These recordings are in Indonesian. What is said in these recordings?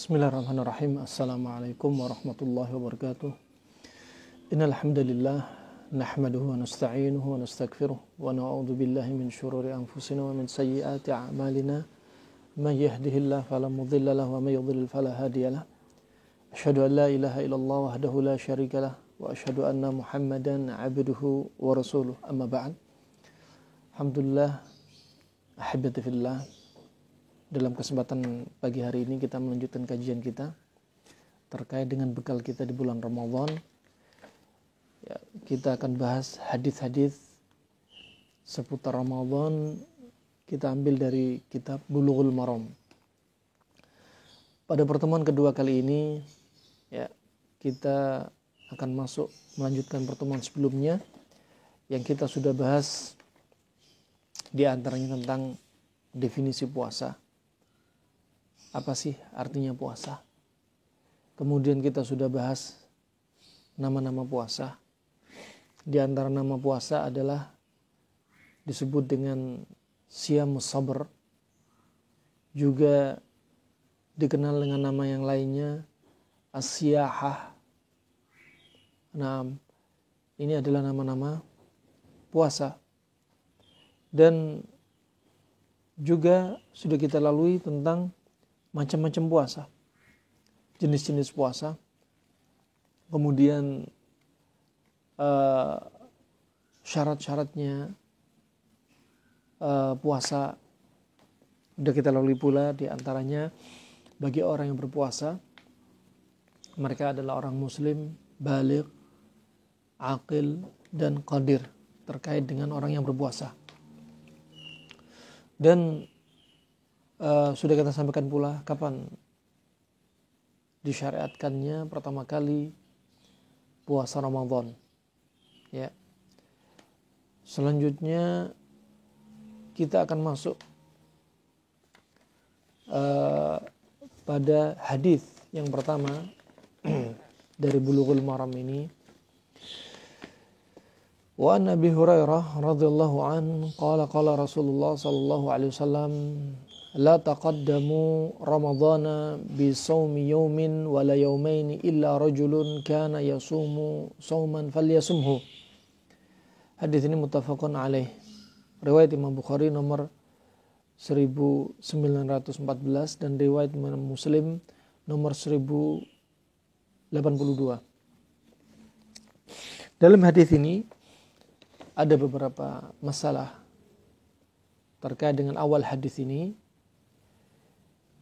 Bismillahirrahmanirrahim. Assalamualaikum warahmatullahi wabarakatuh. Innal hamdalillah nahmaduhu wa nasta'inuhu wa nastaghfiruh wa na'udzu billahi min shururi anfusina wa min sayyiati a'malina. May yahdihillahu fala mudilla lahu wa may yudlil fala hadiyalah. Asyhadu an la ilaha illallah wahdahu la syarika lah wa asyhadu anna Muhammadan 'abduhu wa rasuluh. Amma ba'd. Alhamdulillah, ahibati fillah. Dalam kesempatan pagi hari ini kita melanjutkan kajian kita terkait dengan bekal kita di bulan Ramadan. Ya, kita akan bahas hadis-hadis seputar Ramadan. Kita ambil dari kitab Bulughul Maram. Pada pertemuan kedua kali ini, ya, kita akan masuk melanjutkan pertemuan sebelumnya yang kita sudah bahas di antaranya tentang definisi puasa. Apa sih artinya puasa? Kemudian kita sudah bahas nama-nama puasa. Di antara nama puasa adalah disebut dengan Siyamus Sabr. Juga dikenal dengan nama yang lainnya As-Siyahah. Nah, ini adalah nama-nama puasa. Dan juga sudah kita lalui tentang macam-macam puasa, jenis-jenis puasa, kemudian syarat-syaratnya puasa sudah kita lalui pula. Di antaranya bagi orang yang berpuasa, mereka adalah orang muslim, baligh, aqil, dan qadir terkait dengan orang yang berpuasa. Dan sudah kita sampaikan pula kapan disyariatkannya pertama kali puasa Ramadan. Ya. Selanjutnya kita akan masuk pada hadis yang pertama dari Bulughul Maram ini. Wa an Abi Hurairah radhiyallahu an qala Rasulullah sallallahu alaihi wasallam la taqaddamu ramadhana bi shaumi yawmin wa la yawmayn illa rajulun kana yasumu shauman falyasumhu. Hadis ini muttafaqun alaih. Riwayat Imam Bukhari nomor 1914 dan riwayat Imam Muslim nomor 1082. Dalam hadis ini ada beberapa masalah terkait dengan awal hadis ini.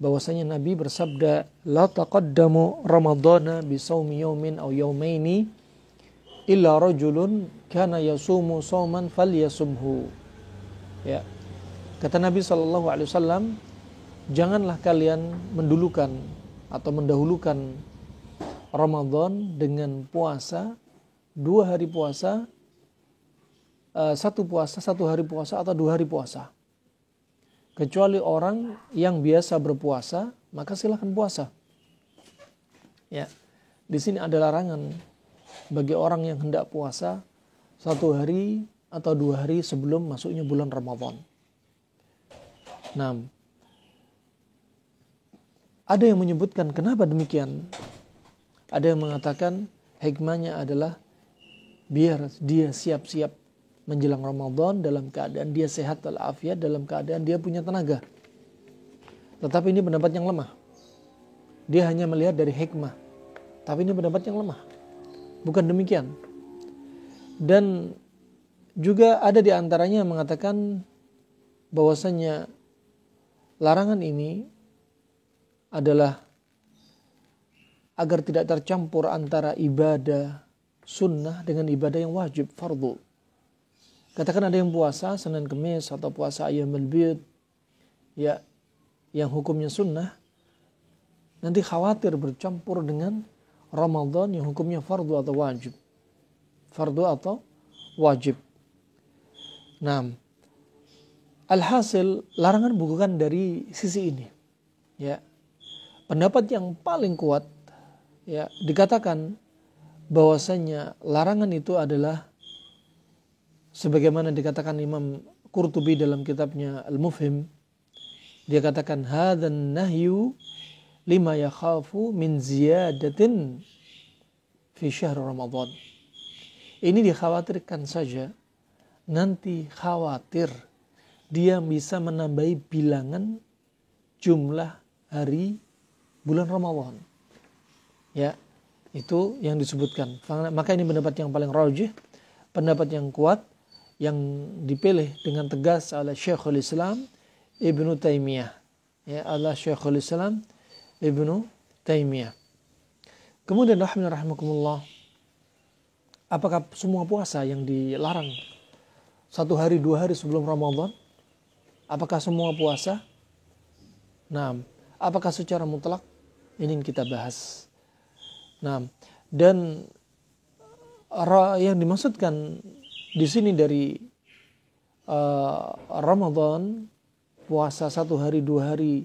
Bahwasanya Nabi bersabda, la taqaddamu ramadhana bi shaumi yawmin aw yawmaini illa rajulun kana yasumu shauman falyasumhu. Ya. Kata Nabi SAW, janganlah kalian mendulukan atau mendahulukan Ramadan dengan puasa, 2 hari puasa, satu hari puasa atau 2 hari puasa. Kecuali orang yang biasa berpuasa, maka silahkan puasa. Ya, di sini ada larangan bagi orang yang hendak puasa 1 hari atau 2 hari sebelum masuknya bulan Ramadan. Nah, ada yang menyebutkan kenapa demikian. Ada yang mengatakan hikmahnya adalah biar dia siap-siap menjelang Ramadan dalam keadaan dia sehat walafiat, dalam keadaan dia punya tenaga. Tetapi ini pendapat yang lemah. Dia hanya melihat dari hikmah. Tapi ini pendapat yang lemah. Bukan demikian. Dan juga ada di antaranya yang mengatakan bahwasanya larangan ini adalah agar tidak tercampur antara ibadah sunnah dengan ibadah yang wajib, fardu. Katakan ada yang puasa Senin Kemis atau puasa Ayyamul Bid, ya, yang hukumnya sunnah, nanti khawatir bercampur dengan Ramadan yang hukumnya fardu atau wajib. Fardu atau wajib. Nah, alhasil larangan bukan dari sisi ini. Ya. Pendapat yang paling kuat, ya, dikatakan bahwasanya larangan itu adalah sebagaimana dikatakan Imam Qurtubi dalam kitabnya Al-Mufhim. Dia katakan hadzan nahyu lima yakhafu min ziyadatin fi syahr Ramadan. Ini dikhawatirkan saja nanti khawatir dia bisa menambahi bilangan jumlah hari bulan Ramadan. Ya, itu yang disebutkan. Maka ini pendapat yang paling rajih, pendapat yang kuat, yang dipilih dengan tegas oleh Syekhul Islam Ibnu Taimiyah. Ya, Allah Syekhul Islam Ibnu Taimiyah. Kemudian rahimakumullah, apakah semua puasa yang dilarang 1 hari 2 hari sebelum Ramadan? Apakah semua puasa? Nah, apakah secara mutlak? Ini yang kita bahas. Nah, dan yang dimaksudkan di sini dari Ramadan, puasa 1 hari 2 hari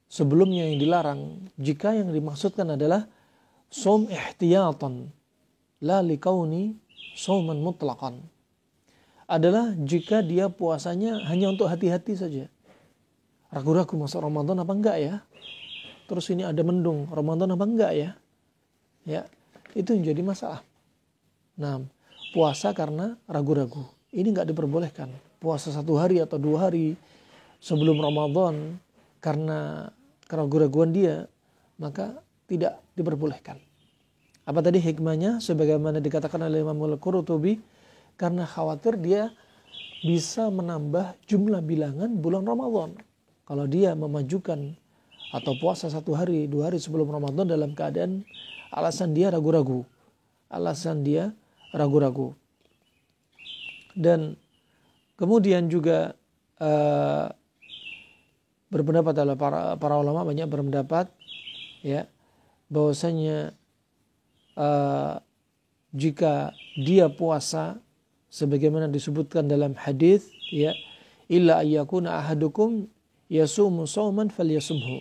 sebelumnya yang dilarang, jika yang dimaksudkan adalah shaum ihtiyatan la likauni shauman mutlaqan, adalah jika dia puasanya hanya untuk hati-hati saja. Ragu-ragu masuk Ramadan apa enggak ya? Terus ini ada mendung, Ramadan apa enggak ya? Ya, itu yang jadi masalah. Nah, puasa karena ragu-ragu, ini enggak diperbolehkan. Puasa 1 hari atau 2 hari sebelum Ramadan karena keraguan-raguan dia, maka tidak diperbolehkan. Apa tadi hikmahnya? Sebagaimana dikatakan oleh Imam Al-Qurtubi, karena khawatir dia bisa menambah jumlah bilangan bulan Ramadan. Kalau dia memajukan atau puasa 1 hari 2 hari sebelum Ramadan dalam keadaan alasan dia ragu-ragu. Dan kemudian juga berpendapat adalah para ulama banyak berpendapat ya bahwasanya jika dia puasa sebagaimana disebutkan dalam hadis ya, illa ayyakuna ahadukum yasumu shauman falyasumhu.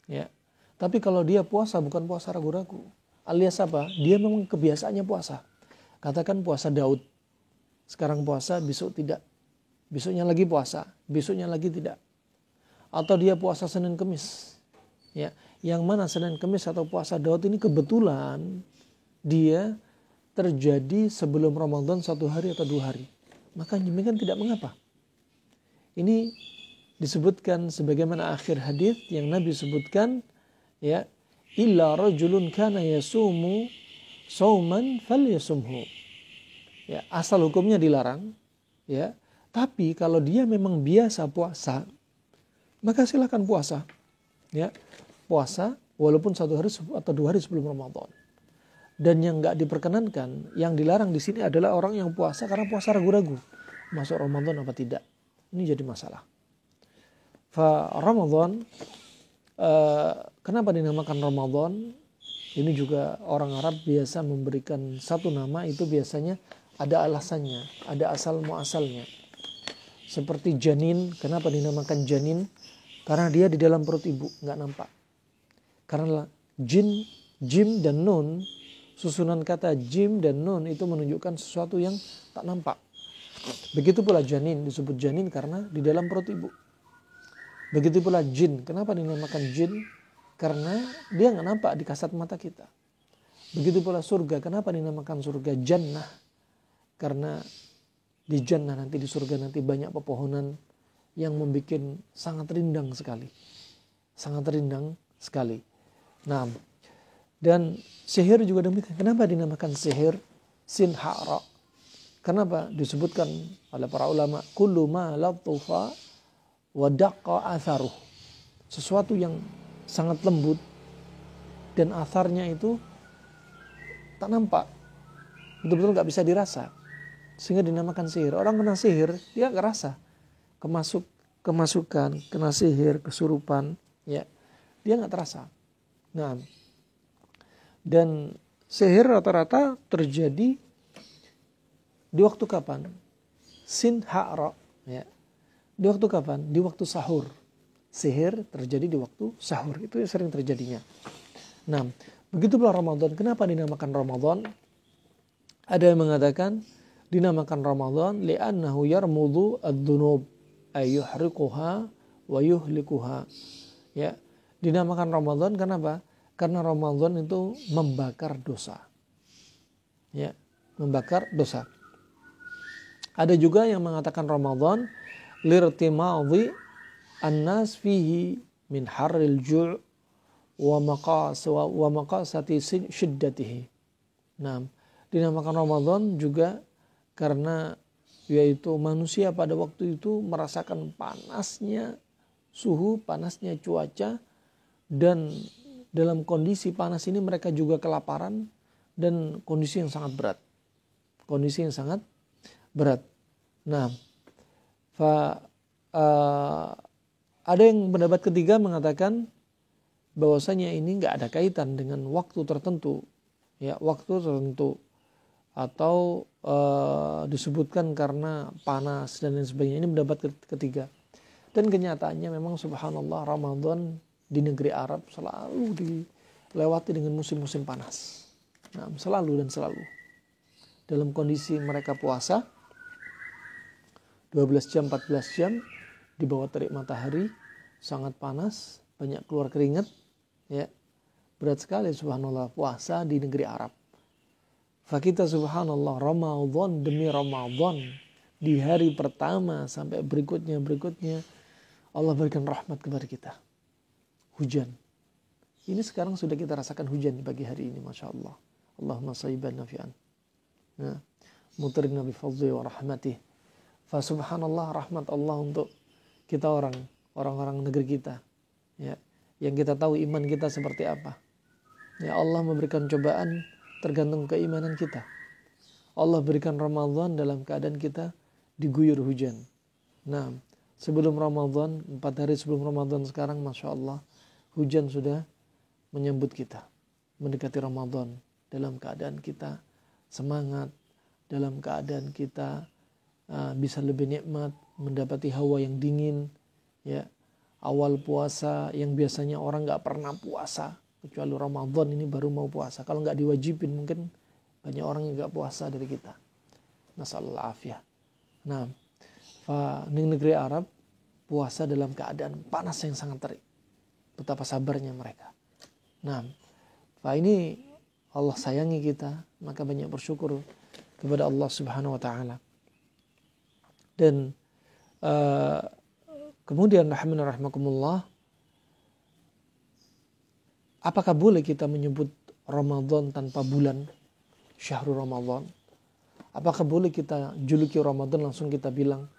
Ya. Tapi kalau dia puasa bukan puasa ragu-ragu, alias apa? Dia memang kebiasaannya puasa. Katakan puasa Daud. Sekarang puasa, besok tidak. Besoknya lagi puasa, besoknya lagi tidak. Atau dia puasa Senin Kemis. Ya, yang mana Senin Kemis atau puasa Daud ini kebetulan dia terjadi sebelum Ramadan 1 hari atau 2 hari. Maka demikian tidak mengapa. Ini disebutkan sebagaimana akhir hadis yang Nabi sebutkan ya, illa rajulun kana yasumu sauman falyasumhu. Ya, asal hukumnya dilarang ya, tapi kalau dia memang biasa puasa, maka silakan puasa. Ya, puasa walaupun 1 hari atau 2 hari sebelum Ramadan. Dan yang enggak diperkenankan, yang dilarang di sini adalah orang yang puasa karena puasa ragu-ragu, masuk Ramadan apa tidak. Ini jadi masalah. Fa Ramadan, kenapa dinamakan Ramadan? Ini juga orang Arab biasa memberikan satu nama, itu biasanya ada alasannya, ada asal muasalnya. Seperti janin, kenapa dinamakan janin? Karena dia di dalam perut ibu, nggak nampak. Karena jim dan nun, susunan kata jim dan nun itu menunjukkan sesuatu yang tak nampak. Begitu pula janin, disebut janin karena di dalam perut ibu. Begitu pula jin, kenapa dinamakan jin? Karena dia nggak nampak di kasat mata kita. Begitu pula surga, kenapa dinamakan surga? Jannah, karena di jannah nanti, di surga nanti banyak pepohonan yang membuat sangat rindang sekali. Sangat rindang sekali. Nah, dan sihir juga demikian. Kenapa dinamakan sihir? Sin ha'ra. Kenapa disebutkan oleh para ulama? Kullu ma latufa wa daqqa atharuh. Sesuatu yang sangat lembut dan atharnya itu tak nampak. Betul-betul gak bisa dirasa. Sehingga dinamakan sihir. Orang kena sihir, dia gak rasa. Kemasukan, kena sihir, kesurupan, ya, dia gak terasa. Nah, dan sihir rata-rata terjadi di waktu kapan? Sin ha'ra, ya. Di waktu kapan? Di waktu sahur. Sihir terjadi di waktu sahur, itu yang sering terjadinya. Nah, begitu pula Ramadan. Kenapa dinamakan Ramadan? Ada yang mengatakan dinamakan Ramadan li'annahu yarmudu ad-dunub ay yuhriquha wa yuhlikuha. Ya, Dinamakan Ramadan kenapa? Karena Ramadan itu membakar dosa. Ya, membakar dosa. Ada juga yang mengatakan Ramadan lirtimadhi an-nas fihi min harril ju' wa maqasati syiddatihi. Nah, dinamakan Ramadan juga karena yaitu manusia pada waktu itu merasakan panasnya suhu, panasnya cuaca, dan dalam kondisi panas ini mereka juga kelaparan dan kondisi yang sangat berat. Kondisi yang sangat berat. Nah, ada yang pendapat ketiga mengatakan bahwasanya ini nggak ada kaitan dengan waktu tertentu, ya waktu tertentu, atau disebutkan karena panas dan lain sebagainya. Ini pendapat ketiga. Dan kenyataannya memang subhanallah Ramadan di negeri Arab selalu dilewati dengan musim-musim panas. Nah, selalu dan selalu. Dalam kondisi mereka puasa 12 jam, 14 jam di bawah terik matahari, sangat panas, banyak keluar keringat, ya. Berat sekali subhanallah puasa di negeri Arab. Fakita subhanallah Ramadan demi Ramadan, di hari pertama sampai berikutnya Allah berikan rahmat kepada kita. Hujan. Ini sekarang sudah kita rasakan hujan di pagi hari ini, Masya Allah. Allahumma sayyiban nafi'an. Nah, mutirna bifadli wa rahmatih. Fa subhanallah rahmat Allah untuk kita orang-orang negeri kita. Ya, yang kita tahu iman kita seperti apa. Ya, Allah memberikan cobaan tergantung keimanan kita. Allah berikan Ramadan dalam keadaan kita diguyur hujan. Nah, sebelum Ramadan, 4 hari sebelum Ramadan sekarang, Masya Allah, hujan sudah menyambut kita. Mendekati Ramadan dalam keadaan kita semangat, dalam keadaan kita bisa lebih nikmat, mendapati hawa yang dingin, ya. Awal puasa yang biasanya orang nggak pernah puasa, kecuali Ramadan ini baru mau puasa. Kalau nggak diwajibin mungkin banyak orang yang nggak puasa dari kita. Nasallallahu afiyah. Nah, di negeri Arab puasa dalam keadaan panas yang sangat terik. Betapa sabarnya mereka. Nah, ini Allah sayangi kita, maka banyak bersyukur kepada Allah Subhanahu wa taala. Dan kemudian rahimakumullah, apakah boleh kita menyebut Ramadan tanpa bulan, syahrul Ramadan? Apakah boleh kita juluki Ramadan langsung kita bilang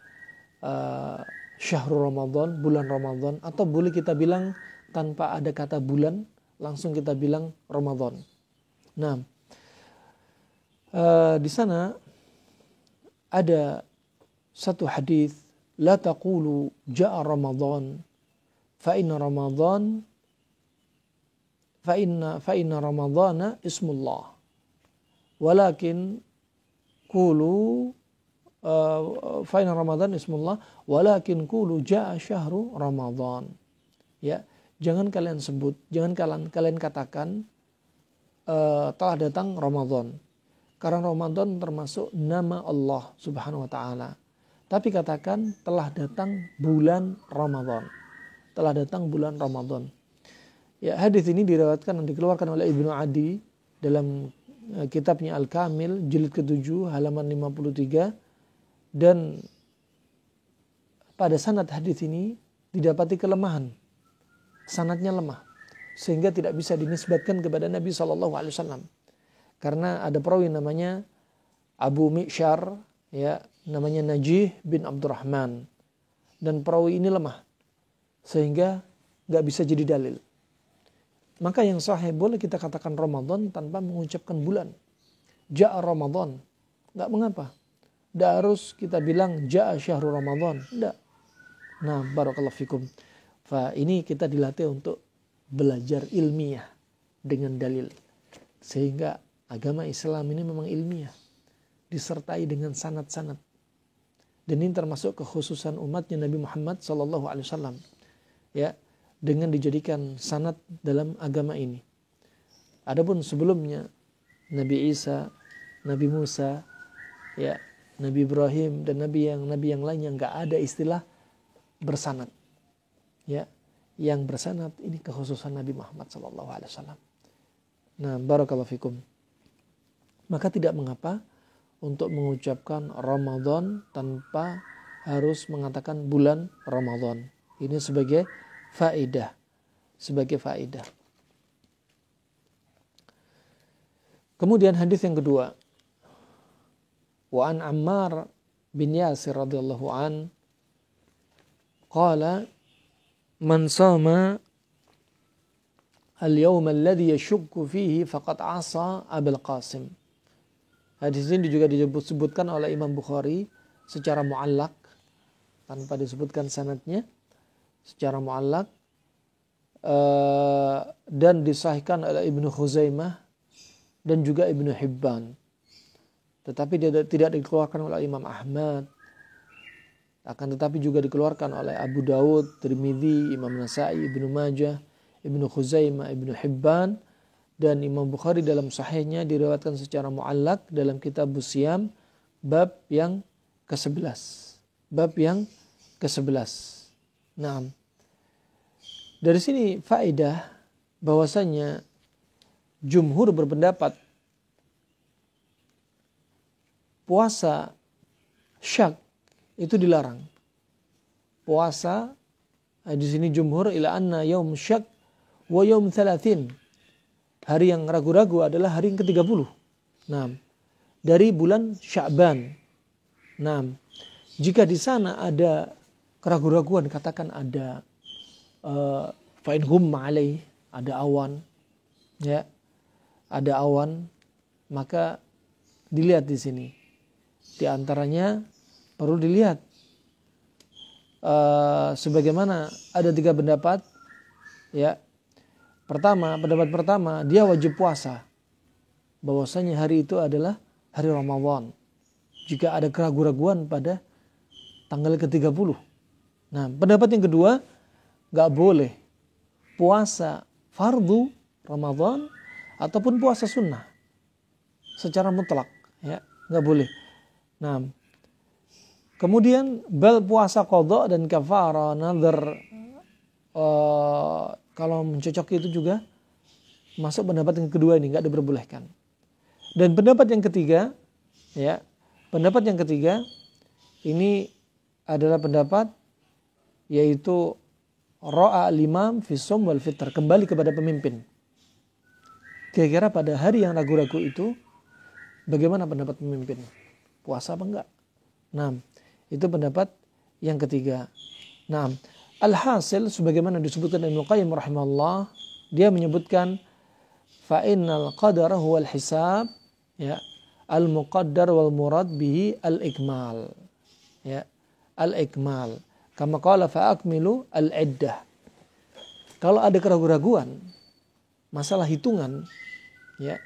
syahrul Ramadan, bulan Ramadan, atau boleh kita bilang tanpa ada kata bulan langsung kita bilang Ramadan? Nah, di sana ada satu hadis, la taqulu ja'a Ramadan fa inna Ramadana ismullah, walakin qulu fa inna Ramadan ismullah walakin qulu ja'a syahru Ramadan. Ya, jangan kalian sebut, jangan kalian katakan telah datang Ramadan, karena Ramadan termasuk nama Allah Subhanahu wa taala. Tapi katakan telah datang bulan Ramadan. Telah datang bulan Ramadan. Ya, hadis ini diriwayatkan dan dikeluarkan oleh Ibnu Adi dalam kitabnya Al-Kamil jilid ke-7 halaman 53, dan pada sanad hadis ini didapati kelemahan. Sanadnya lemah sehingga tidak bisa dinisbatkan kepada Nabi SAW. Karena ada perawi namanya Abu Mi'syar, ya, namanya Najih bin Abdurrahman, dan perawi ini lemah sehingga gak bisa jadi dalil. Maka yang sahih boleh kita katakan Ramadan tanpa mengucapkan bulan. Ja'a Ramadan, gak mengapa. Tidak harus kita bilang Ja'a syahrul Ramadan, tidak. Nah, barakallahu fikum. Ini kita dilatih untuk belajar ilmiah dengan dalil, sehingga agama Islam ini memang ilmiah, disertai dengan sanad-sanad. Dan ini termasuk kekhususan umatnya Nabi Muhammad SAW, ya, dengan dijadikan sanad dalam agama ini. Adapun sebelumnya Nabi Isa, Nabi Musa, ya, Nabi Ibrahim dan nabi yang lain yang nggak ada istilah bersanad, ya. yang bersanad ini kekhususan Nabi Muhammad SAW. Nah, barakallahu fikum. Maka tidak mengapa untuk mengucapkan Ramadan tanpa harus mengatakan bulan Ramadan. Ini sebagai faedah. Kemudian hadis yang kedua. Wa an Ammar bin Yasir radhiyallahu an qala man sama al-yawm alladhi yashukku fihi faqad asa Abul Qasim. Hadis ini juga disebutkan oleh Imam Bukhari secara muallak tanpa disebutkan sanadnya, secara muallak dan disahihkan oleh Ibnu Khuzaimah dan juga Ibnu Hibban. Tetapi dia tidak dikeluarkan oleh Imam Ahmad, akan tetapi juga dikeluarkan oleh Abu Dawud, Tirmidzi, Imam Nasai, Ibnu Majah, Ibnu Khuzaimah, Ibnu Hibban, dan Imam Bukhari dalam sahihnya diriwayatkan secara muallak dalam kitab Siyam bab yang ke-11. Nah, dari sini faedah bahwasanya jumhur berpendapat puasa syak itu dilarang. Puasa di sini jumhur ila anna yaum syak wa yaum 30. Hari yang ragu-ragu adalah hari yang ke-30. Nah, dari bulan Sya'ban. Nah, jika di sana ada keraguan-raguan, katakan ada fa'in humma alaih, ada awan, ya, ada awan, maka dilihat di sini. Di antaranya perlu dilihat sebagaimana ada 3 pendapat, ya. Pendapat pertama dia wajib puasa, bahwasanya hari itu adalah hari Ramadan. Jika ada keraguan-raguan pada tanggal ke-30. Nah, pendapat yang kedua, nggak boleh puasa fardu Ramadan ataupun puasa sunnah secara mutlak, ya, nggak boleh. Nah, kemudian bal puasa qadha dan kafara nadhar, kalau mencocoki itu juga masuk pendapat yang kedua ini, nggak diperbolehkan. Dan pendapat yang ketiga, ya, pendapat yang ketiga ini adalah pendapat yaitu ra'a al-imam fi shaum wal fitr, kembali kepada pemimpin. Kira-kira pada hari yang ragu-ragu itu bagaimana pendapat pemimpin? Puasa apa enggak? Nah, itu pendapat yang ketiga. Nah, alhasil sebagaimana disebutkan Ibnu Qayyim rahimahullah, dia menyebutkan fa innal qadara huwal hisab, ya, al muqaddar wal murad bihi al ikmal, ya, al ikmal, kama qala fa akmilu al iddah. Kalau ada keraguan-raguan masalah hitungan, ya,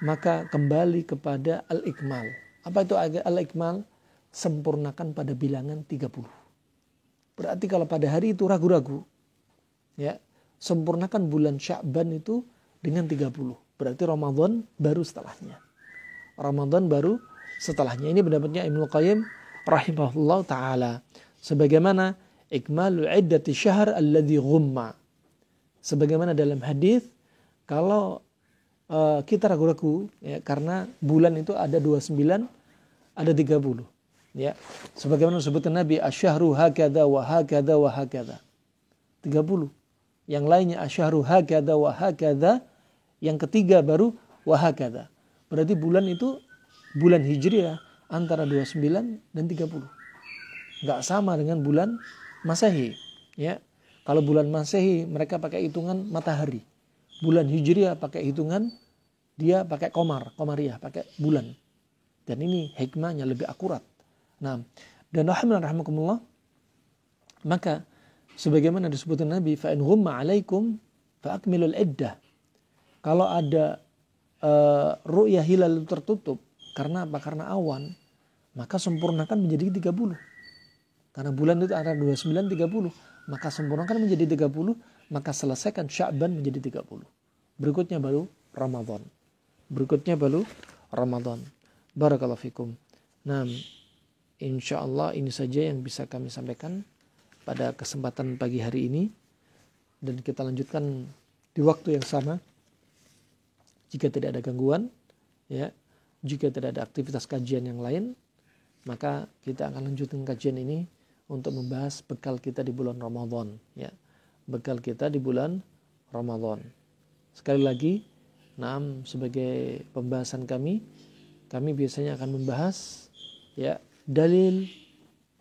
maka kembali kepada al ikmal. Apa itu al-ikmal? Sempurnakan pada bilangan 30. Berarti kalau pada hari itu ragu-ragu, ya, sempurnakan bulan Sya'ban itu dengan 30. Berarti Ramadan baru setelahnya. Ini pendapatnya Ibnu Qayyim rahimahullah ta'ala. Sebagaimana ikmalu iddati syahr alladhi ghumma. Sebagaimana dalam hadis, kalau kita ragu-ragu, ya, karena bulan itu ada 29, ada 30, ya. Sebagaimana disebutkan Nabi, asyahru hakadha wa hakadha wa hakadha, 30. Yang lainnya asyahru hakadha wa hakadha, yang ketiga baru wa hakadha. Berarti bulan itu bulan Hijriah antara 29 dan 30. Enggak sama dengan bulan Masehi, ya. Kalau bulan Masehi mereka pakai hitungan matahari. Bulan Hijriah pakai hitungan, dia pakai komariah, pakai bulan. Dan ini hikmahnya lebih akurat. Nah, dan rahimakumullah, maka sebagaimana disebutkan Nabi, fa in ghumma alaikum fa akmilul iddah. Kalau ada ru'yah hilal tertutup, karena apa? Karena awan, maka sempurnakan menjadi 30. Karena bulan itu antara 29 30, maka sempurnakan menjadi 30, maka selesaikan Sya'ban menjadi 30. Berikutnya baru Ramadan. Barakallahu fikum. Nah, insyaallah ini saja yang bisa kami sampaikan pada kesempatan pagi hari ini. dan kita lanjutkan di waktu yang sama. Jika tidak ada gangguan, ya, jika tidak ada aktivitas kajian yang lain, maka kita akan lanjutkan kajian ini untuk membahas bekal kita di bulan Ramadan, ya. Bekal kita di bulan Ramadan. Sekali lagi, sebagai pembahasan kami biasanya akan membahas, ya, dalil,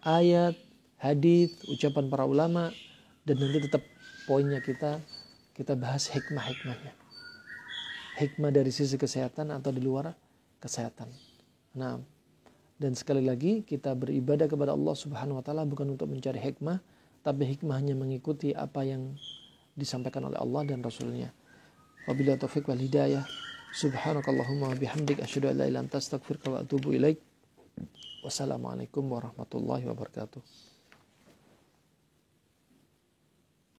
ayat, hadis, ucapan para ulama, dan nanti tetap poinnya kita bahas hikmah-hikmahnya. Hikmah dari sisi kesehatan atau di luar kesehatan. Dan sekali lagi kita beribadah kepada Allah Subhanahu wa taala bukan untuk mencari hikmah, tapi hikmahnya mengikuti apa yang disampaikan oleh Allah dan Rasulnya. Wabillahi taufiq wal hidayah. Subhanakallahumma wa bihamdik asyhadu an la ilaha illa anta astaghfiruka wa atubu ilaik. Wassalamualaikum warahmatullahi wabarakatuh.